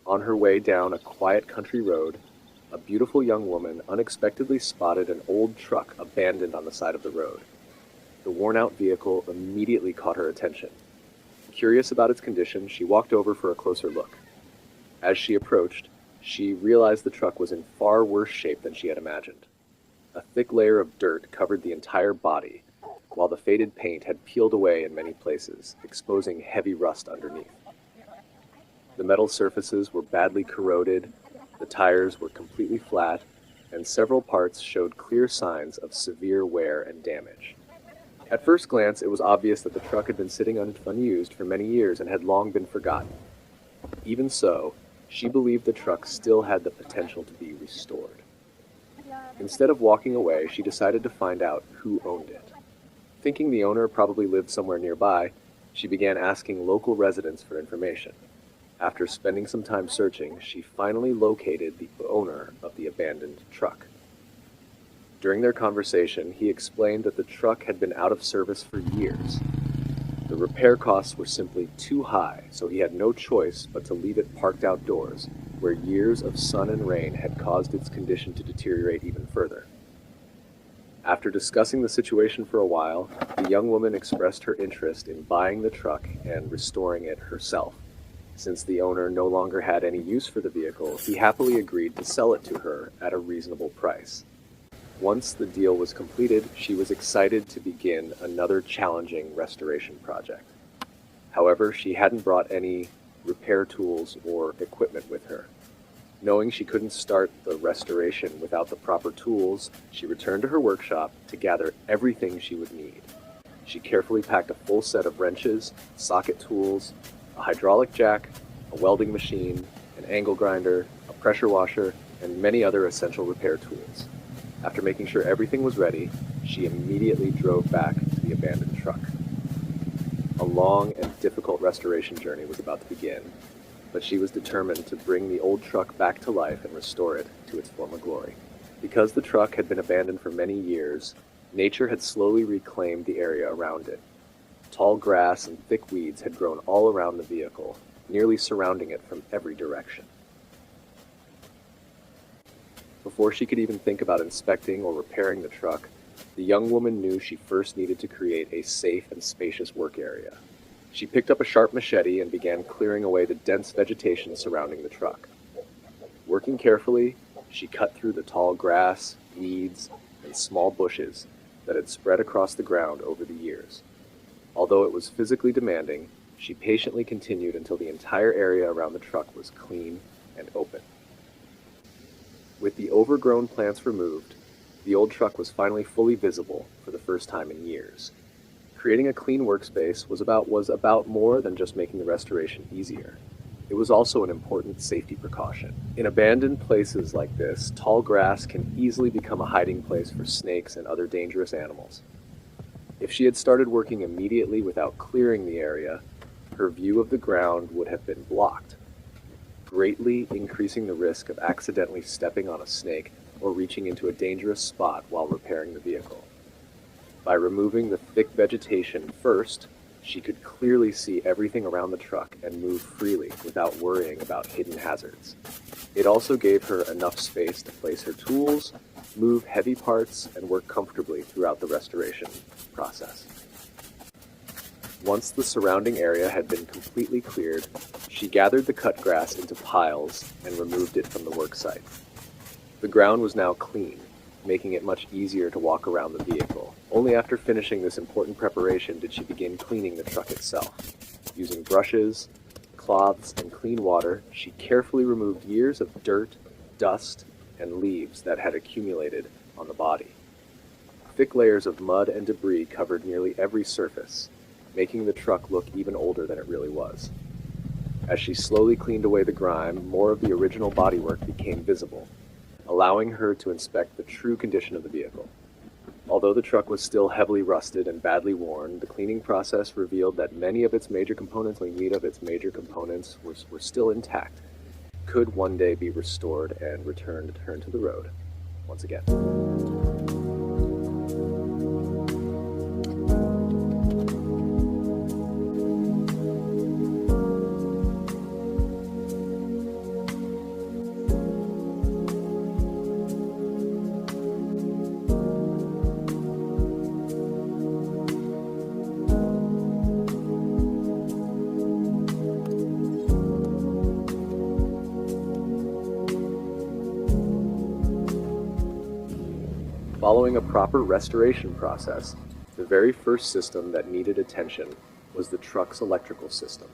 On her way down a quiet country road, a beautiful young woman unexpectedly spotted an old truck abandoned on the side of the road. The worn-out vehicle immediately caught her attention. Curious about its condition, she walked over for a closer look. As she approached, she realized the truck was in far worse shape than she had imagined. A thick layer of dirt covered the entire body, while the faded paint had peeled away in many places, exposing heavy rust underneath. The metal surfaces were badly corroded, the tires were completely flat, and several parts showed clear signs of severe wear and damage. At first glance, it was obvious that the truck had been sitting unused for many years and had long been forgotten. Even so, she believed the truck still had the potential to be restored. Instead of walking away, she decided to find out who owned it. Thinking the owner probably lived somewhere nearby, she began asking local residents for information. After spending some time searching, she finally located the owner of the abandoned truck. During their conversation, he explained that the truck had been out of service for years. The repair costs were simply too high, so he had no choice but to leave it parked outdoors, where years of sun and rain had caused its condition to deteriorate even further. After discussing the situation for a while, the young woman expressed her interest in buying the truck and restoring it herself. Since the owner no longer had any use for the vehicle, he happily agreed to sell it to her at a reasonable price. Once the deal was completed, she was excited to begin another challenging restoration project. However, she hadn't brought any repair tools or equipment with her. Knowing she couldn't start the restoration without the proper tools, she returned to her workshop to gather everything she would need. She carefully packed a full set of wrenches, socket tools, a hydraulic jack, a welding machine, an angle grinder, a pressure washer, and many other essential repair tools. After making sure everything was ready, she immediately drove back to the abandoned truck. A long and difficult restoration journey was about to begin, but she was determined to bring the old truck back to life and restore it to its former glory. Because the truck had been abandoned for many years, nature had slowly reclaimed the area around it. Tall grass and thick weeds had grown all around the vehicle, nearly surrounding it from every direction. Before she could even think about inspecting or repairing the truck, the young woman knew she first needed to create a safe and spacious work area. She picked up a sharp machete and began clearing away the dense vegetation surrounding the truck. Working carefully, she cut through the tall grass, weeds, and small bushes that had spread across the ground over the years. Although it was physically demanding, she patiently continued until the entire area around the truck was clean and open. With the overgrown plants removed, the old truck was finally fully visible for the first time in years. Creating a clean workspace was about more than just making the restoration easier. It was also an important safety precaution. In abandoned places like this, tall grass can easily become a hiding place for snakes and other dangerous animals. If she had started working immediately without clearing the area, her view of the ground would have been blocked, greatly increasing the risk of accidentally stepping on a snake or reaching into a dangerous spot while repairing the vehicle. By removing the thick vegetation first, she could clearly see everything around the truck and move freely without worrying about hidden hazards. It also gave her enough space to place her tools, move heavy parts, and work comfortably throughout the restoration process. Once the surrounding area had been completely cleared, she gathered the cut grass into piles and removed it from the work site. The ground was now clean, making it much easier to walk around the vehicle. Only after finishing this important preparation did she begin cleaning the truck itself. Using brushes, cloths, and clean water, she carefully removed years of dirt, dust, and leaves that had accumulated on the body. Thick layers of mud and debris covered nearly every surface, making the truck look even older than it really was. As she slowly cleaned away the grime, more of the original bodywork became visible, allowing her to inspect the true condition of the vehicle. Although the truck was still heavily rusted and badly worn, the cleaning process revealed that many of its major components were still intact, could one day be restored and returned to the road once again. Following a proper restoration process, the very first system that needed attention was the truck's electrical system.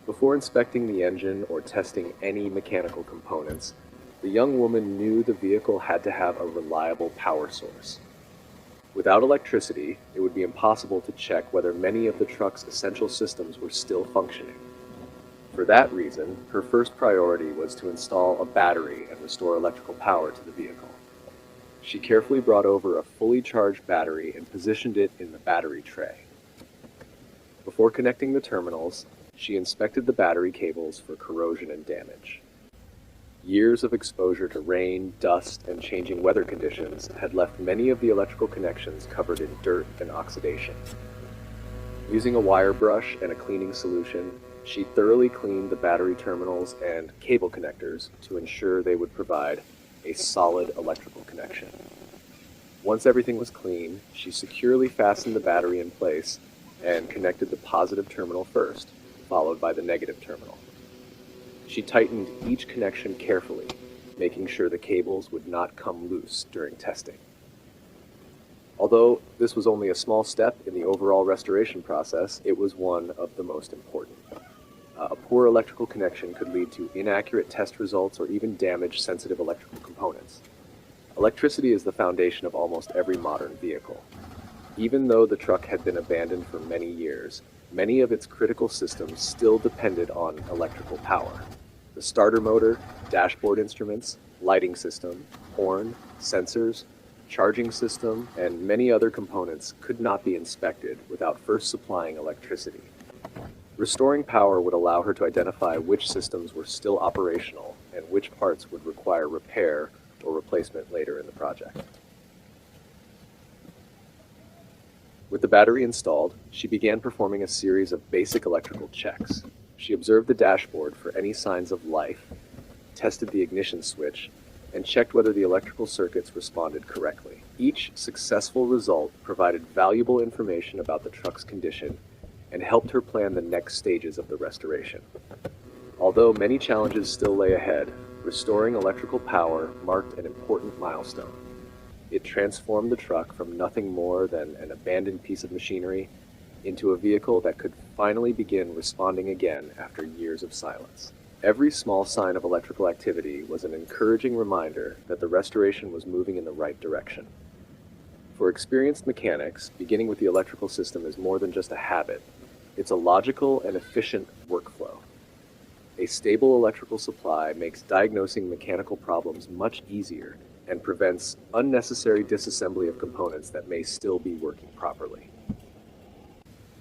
Before inspecting the engine or testing any mechanical components, the young woman knew the vehicle had to have a reliable power source. Without electricity, it would be impossible to check whether many of the truck's essential systems were still functioning. For that reason, her first priority was to install a battery and restore electrical power to the vehicle. She carefully brought over a fully charged battery and positioned it in the battery tray. Before connecting the terminals, she inspected the battery cables for corrosion and damage. Years of exposure to rain, dust, and changing weather conditions had left many of the electrical connections covered in dirt and oxidation. Using a wire brush and a cleaning solution, she thoroughly cleaned the battery terminals and cable connectors to ensure they would provide a solid electrical connection. Once everything was clean, she securely fastened the battery in place and connected the positive terminal first, followed by the negative terminal. She tightened each connection carefully, making sure the cables would not come loose during testing. Although this was only a small step in the overall restoration process, it was one of the most important. A poor electrical connection could lead to inaccurate test results or even damage sensitive electrical components. Electricity is the foundation of almost every modern vehicle. Even though the truck had been abandoned for many years, many of its critical systems still depended on electrical power. The starter motor, dashboard instruments, lighting system, horn, sensors, charging system, and many other components could not be inspected without first supplying electricity. Restoring power would allow her to identify which systems were still operational and which parts would require repair or replacement later in the project. With the battery installed, she began performing a series of basic electrical checks. She observed the dashboard for any signs of life, tested the ignition switch, and checked whether the electrical circuits responded correctly. Each successful result provided valuable information about the truck's condition and helped her plan the next stages of the restoration. Although many challenges still lay ahead, restoring electrical power marked an important milestone. It transformed the truck from nothing more than an abandoned piece of machinery into a vehicle that could finally begin responding again after years of silence. Every small sign of electrical activity was an encouraging reminder that the restoration was moving in the right direction. For experienced mechanics, beginning with the electrical system is more than just a habit. It's a logical and efficient workflow. A stable electrical supply makes diagnosing mechanical problems much easier and prevents unnecessary disassembly of components that may still be working properly.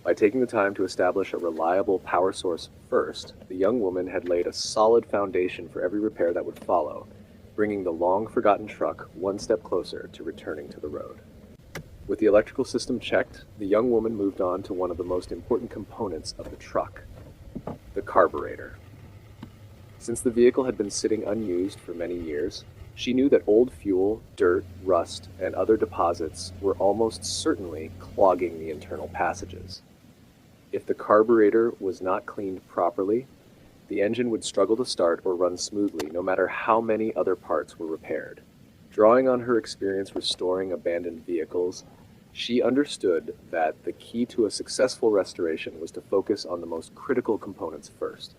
By taking the time to establish a reliable power source first, the young woman had laid a solid foundation for every repair that would follow, bringing the long-forgotten truck one step closer to returning to the road. With the electrical system checked, the young woman moved on to one of the most important components of the truck, the carburetor. Since the vehicle had been sitting unused for many years, she knew that old fuel, dirt, rust, and other deposits were almost certainly clogging the internal passages. If the carburetor was not cleaned properly, the engine would struggle to start or run smoothly no matter how many other parts were repaired. Drawing on her experience restoring abandoned vehicles, she understood that the key to a successful restoration was to focus on the most critical components first.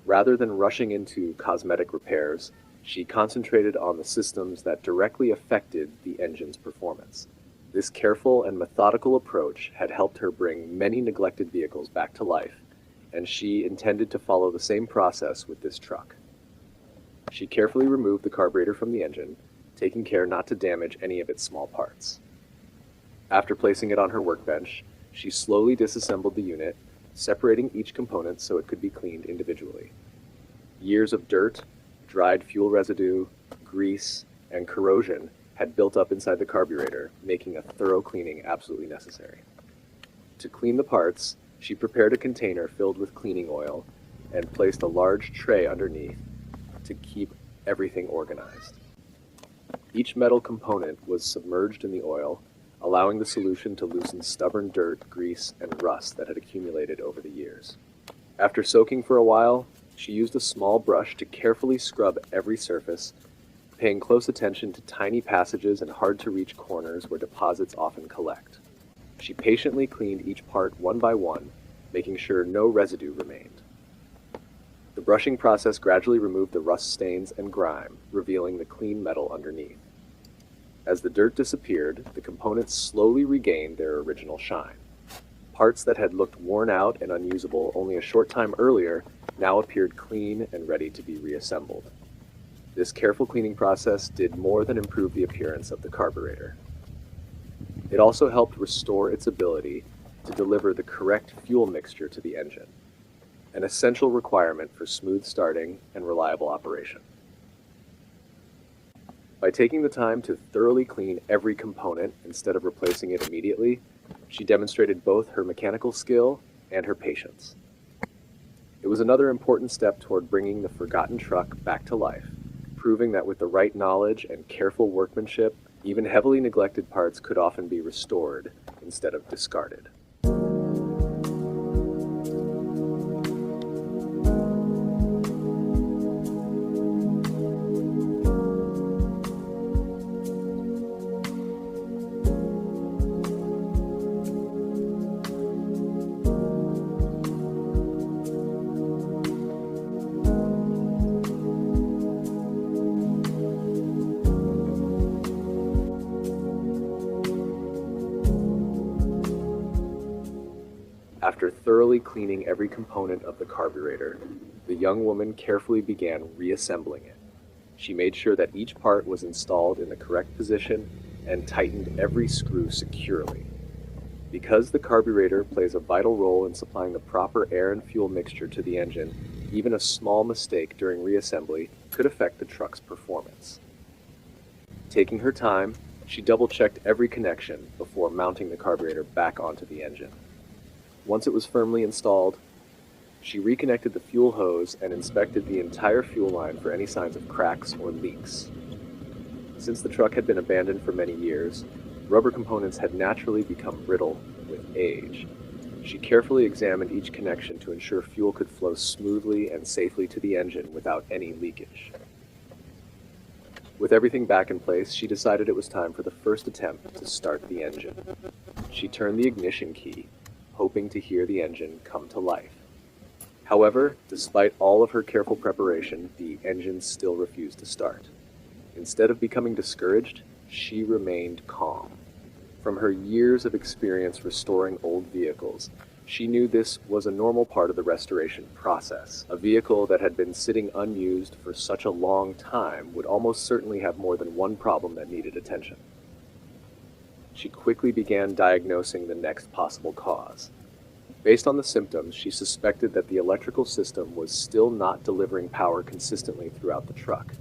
Rather than rushing into cosmetic repairs, she concentrated on the systems that directly affected the engine's performance. This careful and methodical approach had helped her bring many neglected vehicles back to life, and she intended to follow the same process with this truck. She carefully removed the carburetor from the engine, taking care not to damage any of its small parts. After placing it on her workbench, she slowly disassembled the unit, separating each component so it could be cleaned individually. Years of dirt, dried fuel residue, grease, and corrosion had built up inside the carburetor, making a thorough cleaning absolutely necessary. To clean the parts, she prepared a container filled with cleaning oil and placed a large tray underneath to keep everything organized. Each metal component was submerged in the oil, allowing the solution to loosen stubborn dirt, grease, and rust that had accumulated over the years. After soaking for a while, she used a small brush to carefully scrub every surface, paying close attention to tiny passages and hard-to-reach corners where deposits often collect. She patiently cleaned each part one by one, making sure no residue remained. The brushing process gradually removed the rust stains and grime, revealing the clean metal underneath. As the dirt disappeared, the components slowly regained their original shine. Parts that had looked worn out and unusable only a short time earlier now appeared clean and ready to be reassembled. This careful cleaning process did more than improve the appearance of the carburetor. It also helped restore its ability to deliver the correct fuel mixture to the engine, an essential requirement for smooth starting and reliable operation. By taking the time to thoroughly clean every component instead of replacing it immediately, she demonstrated both her mechanical skill and her patience. It was another important step toward bringing the forgotten truck back to life, proving that with the right knowledge and careful workmanship, even heavily neglected parts could often be restored instead of discarded. After thoroughly cleaning every component of the carburetor, the young woman carefully began reassembling it. She made sure that each part was installed in the correct position and tightened every screw securely. Because the carburetor plays a vital role in supplying the proper air and fuel mixture to the engine, even a small mistake during reassembly could affect the truck's performance. Taking her time, she double-checked every connection before mounting the carburetor back onto the engine. Once it was firmly installed, she reconnected the fuel hose and inspected the entire fuel line for any signs of cracks or leaks. Since the truck had been abandoned for many years, rubber components had naturally become brittle with age. She carefully examined each connection to ensure fuel could flow smoothly and safely to the engine without any leakage. With everything back in place, she decided it was time for the first attempt to start the engine. She turned the ignition key, hoping to hear the engine come to life. However, despite all of her careful preparation, the engine still refused to start. Instead of becoming discouraged, she remained calm. From her years of experience restoring old vehicles, she knew this was a normal part of the restoration process. A vehicle that had been sitting unused for such a long time would almost certainly have more than one problem that needed attention. She quickly began diagnosing the next possible cause. Based on the symptoms, she suspected that the electrical system was still not delivering power consistently throughout the truck.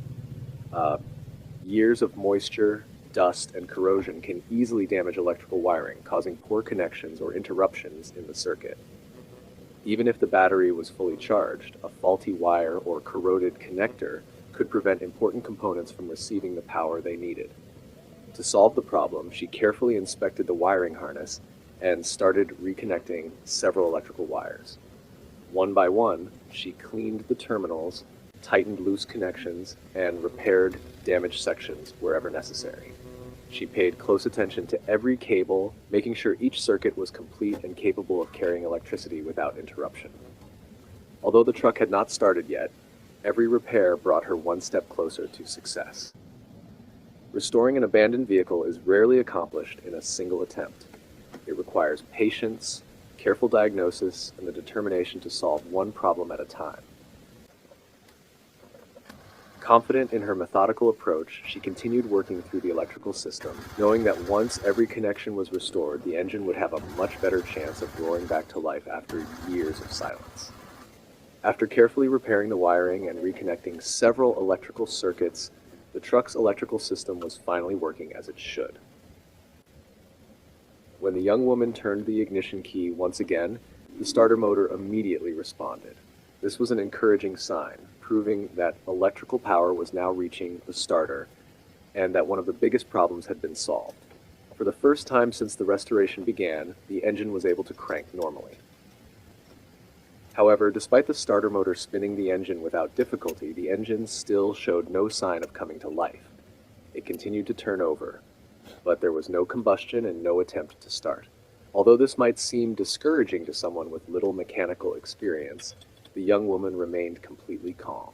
Years of moisture, dust, and corrosion can easily damage electrical wiring, causing poor connections or interruptions in the circuit. Even if the battery was fully charged, a faulty wire or corroded connector could prevent important components from receiving the power they needed. To solve the problem, she carefully inspected the wiring harness and started reconnecting several electrical wires. One by one, she cleaned the terminals, tightened loose connections, and repaired damaged sections wherever necessary. She paid close attention to every cable, making sure each circuit was complete and capable of carrying electricity without interruption. Although the truck had not started yet, every repair brought her one step closer to success. Restoring an abandoned vehicle is rarely accomplished in a single attempt. It requires patience, careful diagnosis, and the determination to solve one problem at a time. Confident in her methodical approach, she continued working through the electrical system, knowing that once every connection was restored, the engine would have a much better chance of roaring back to life after years of silence. After carefully repairing the wiring and reconnecting several electrical circuits, the truck's electrical system was finally working as it should. When the young woman turned the ignition key once again, the starter motor immediately responded. This was an encouraging sign, proving that electrical power was now reaching the starter and that one of the biggest problems had been solved. For the first time since the restoration began, the engine was able to crank normally. However, despite the starter motor spinning the engine without difficulty, the engine still showed no sign of coming to life. It continued to turn over, but there was no combustion and no attempt to start. Although this might seem discouraging to someone with little mechanical experience, the young woman remained completely calm.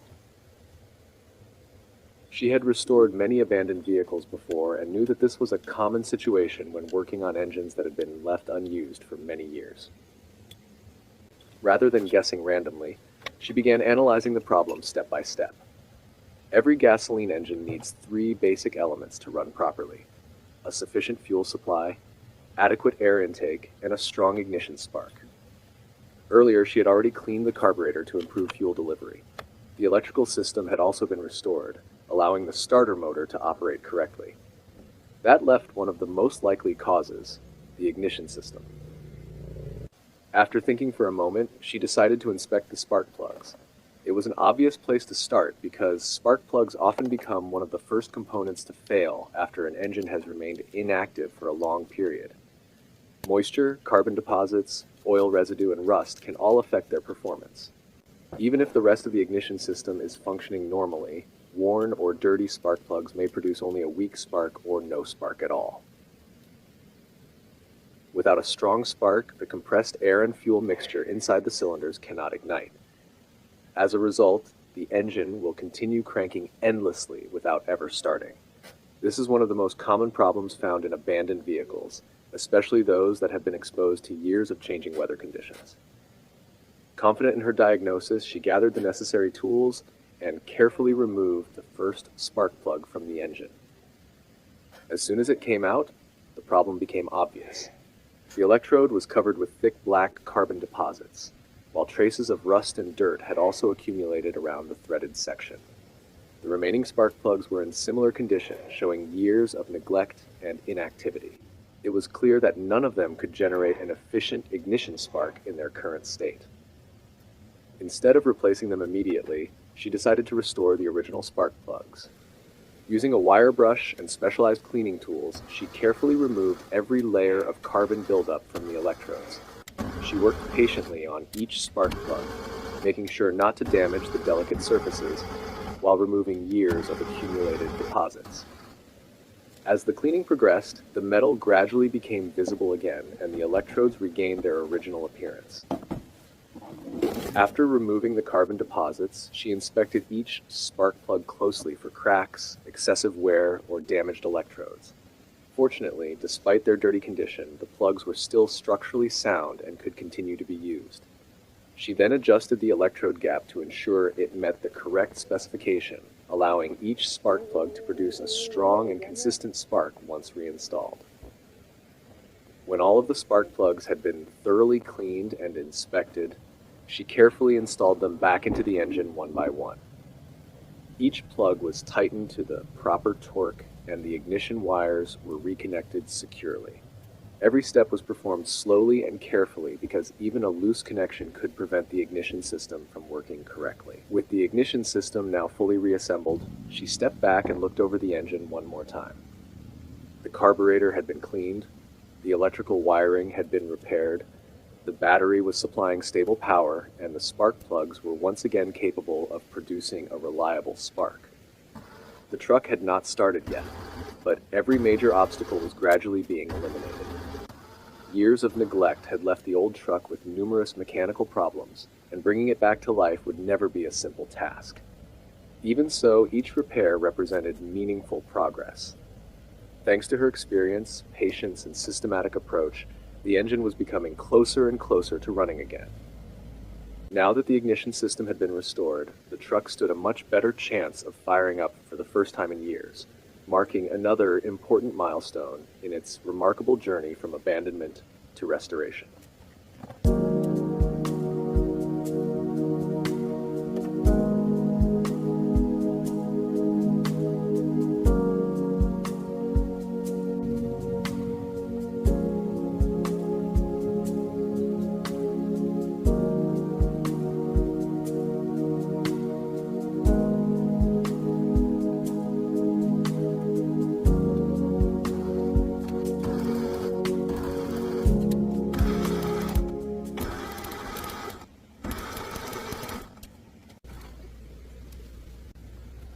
She had restored many abandoned vehicles before and knew that this was a common situation when working on engines that had been left unused for many years. Rather than guessing randomly, she began analyzing the problem step by step. Every gasoline engine needs three basic elements to run properly: a sufficient fuel supply, adequate air intake, and a strong ignition spark. Earlier, she had already cleaned the carburetor to improve fuel delivery. The electrical system had also been restored, allowing the starter motor to operate correctly. That left one of the most likely causes: the ignition system. After thinking for a moment, she decided to inspect the spark plugs. It was an obvious place to start because spark plugs often become one of the first components to fail after an engine has remained inactive for a long period. Moisture, carbon deposits, oil residue, and rust can all affect their performance. Even if the rest of the ignition system is functioning normally, worn or dirty spark plugs may produce only a weak spark or no spark at all. Without a strong spark, the compressed air and fuel mixture inside the cylinders cannot ignite. As a result, the engine will continue cranking endlessly without ever starting. This is one of the most common problems found in abandoned vehicles, especially those that have been exposed to years of changing weather conditions. Confident in her diagnosis, she gathered the necessary tools and carefully removed the first spark plug from the engine. As soon as it came out, the problem became obvious. The electrode was covered with thick black carbon deposits, while traces of rust and dirt had also accumulated around the threaded section. The remaining spark plugs were in similar condition, showing years of neglect and inactivity. It was clear that none of them could generate an efficient ignition spark in their current state. Instead of replacing them immediately, she decided to restore the original spark plugs. Using a wire brush and specialized cleaning tools, she carefully removed every layer of carbon buildup from the electrodes. She worked patiently on each spark plug, making sure not to damage the delicate surfaces, while removing years of accumulated deposits. As the cleaning progressed, the metal gradually became visible again, and the electrodes regained their original appearance. After removing the carbon deposits, she inspected each spark plug closely for cracks, excessive wear, or damaged electrodes. Fortunately, despite their dirty condition, the plugs were still structurally sound and could continue to be used. She then adjusted the electrode gap to ensure it met the correct specification, allowing each spark plug to produce a strong and consistent spark once reinstalled. When all of the spark plugs had been thoroughly cleaned and inspected, she carefully installed them back into the engine one by one. Each plug was tightened to the proper torque, and the ignition wires were reconnected securely. Every step was performed slowly and carefully because even a loose connection could prevent the ignition system from working correctly. With the ignition system now fully reassembled, she stepped back and looked over the engine one more time. The carburetor had been cleaned, the electrical wiring had been repaired, the battery was supplying stable power, and the spark plugs were once again capable of producing a reliable spark. The truck had not started yet, but every major obstacle was gradually being eliminated. Years of neglect had left the old truck with numerous mechanical problems, and bringing it back to life would never be a simple task. Even so, each repair represented meaningful progress. Thanks to her experience, patience, and systematic approach, the engine was becoming closer and closer to running again. Now that the ignition system had been restored, the truck stood a much better chance of firing up for the first time in years, marking another important milestone in its remarkable journey from abandonment to restoration.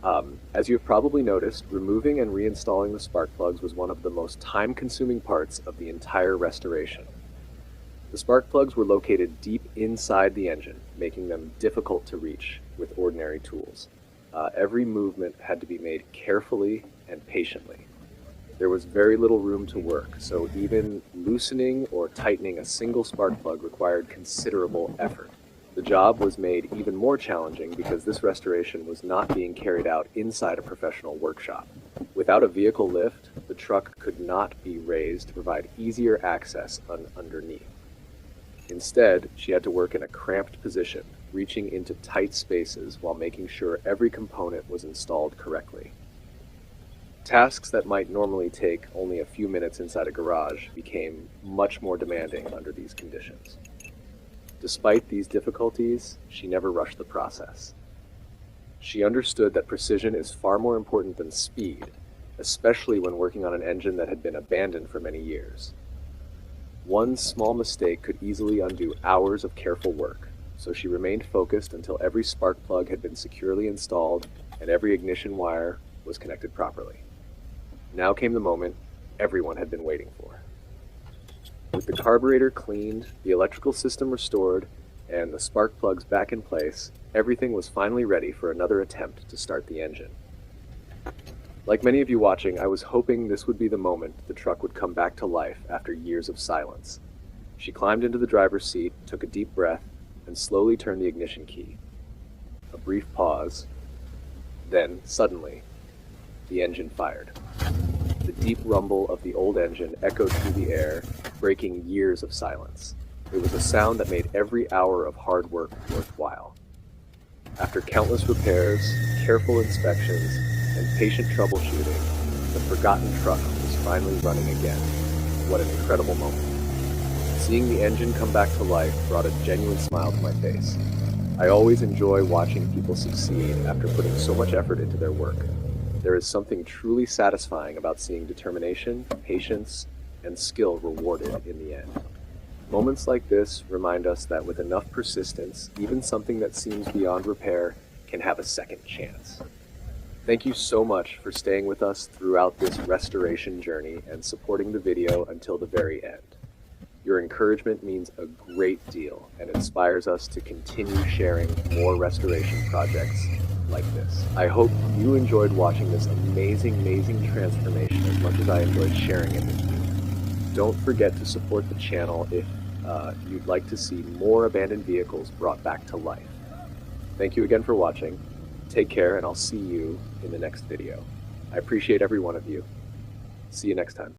As you have probably noticed, removing and reinstalling the spark plugs was one of the most time-consuming parts of the entire restoration. The spark plugs were located deep inside the engine, making them difficult to reach with ordinary tools. Every movement had to be made carefully and patiently. There was very little room to work, so even loosening or tightening a single spark plug required considerable effort. The job was made even more challenging because this restoration was not being carried out inside a professional workshop. Without a vehicle lift, the truck could not be raised to provide easier access underneath. Instead, she had to work in a cramped position, reaching into tight spaces while making sure every component was installed correctly. Tasks that might normally take only a few minutes inside a garage became much more demanding under these conditions. Despite these difficulties, she never rushed the process. She understood that precision is far more important than speed, especially when working on an engine that had been abandoned for many years. One small mistake could easily undo hours of careful work, so she remained focused until every spark plug had been securely installed and every ignition wire was connected properly. Now came the moment everyone had been waiting for. With the carburetor cleaned, the electrical system restored, and the spark plugs back in place, everything was finally ready for another attempt to start the engine. Like many of you watching, I was hoping this would be the moment the truck would come back to life after years of silence. She climbed into the driver's seat, took a deep breath, and slowly turned the ignition key. A brief pause, then, suddenly, the engine fired. The deep rumble of the old engine echoed through the air, breaking years of silence. It was a sound that made every hour of hard work worthwhile. After countless repairs, careful inspections, and patient troubleshooting, the forgotten truck was finally running again. What an incredible moment. Seeing the engine come back to life brought a genuine smile to my face. I always enjoy watching people succeed after putting so much effort into their work. There is something truly satisfying about seeing determination, patience, and skill rewarded in the end. Moments like this remind us that with enough persistence, even something that seems beyond repair can have a second chance. Thank you so much for staying with us throughout this restoration journey and supporting the video until the very end. Your encouragement means a great deal and inspires us to continue sharing more restoration projects like this. I hope you enjoyed watching this amazing transformation as much as I enjoyed sharing it with you. Don't forget to support the channel if you'd like to see more abandoned vehicles brought back to life. Thank you again for watching. Take care, and I'll see you in the next video. I appreciate every one of you. See you next time.